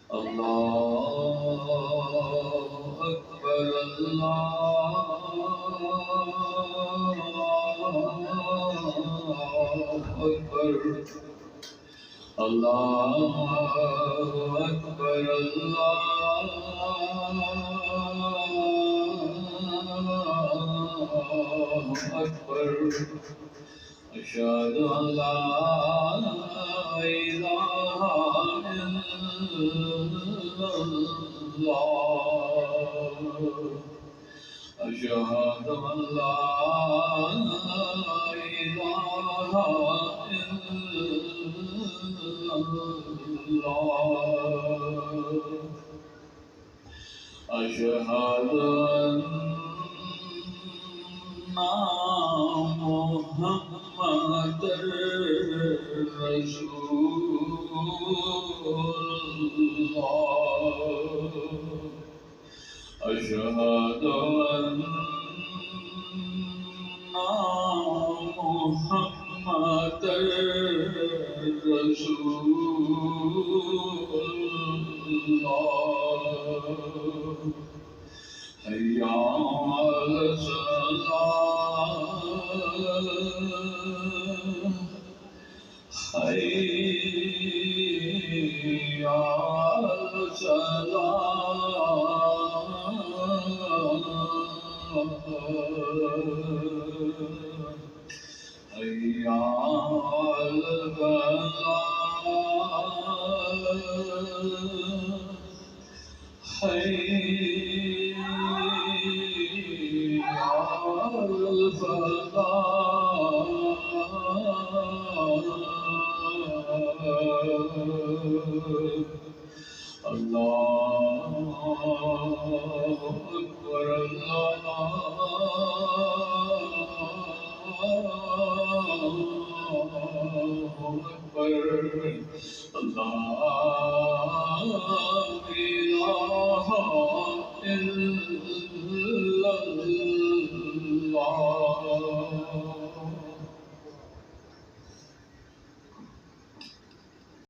अल्लाहु अकबर अल्लाहु अकबर अल्लाहु अकबर अल्लाहु अकबर अशहदु अल्ला इलाहा इल्लल्लाह अशहदु अल्ला इलाहा इल्लल्लाह अशहदु अन्ना मुहम्मदर रसूलुल्लाह अशहदु अन्ना मुहम्मदर रसूलुल्लाह हय्या अलस हय्या अलस हय्या अल फलाह हय्या अल फलाह अल्लाहु अकबर अल्लाहु अकबर अल्ला इलाहा इल्लल्लाह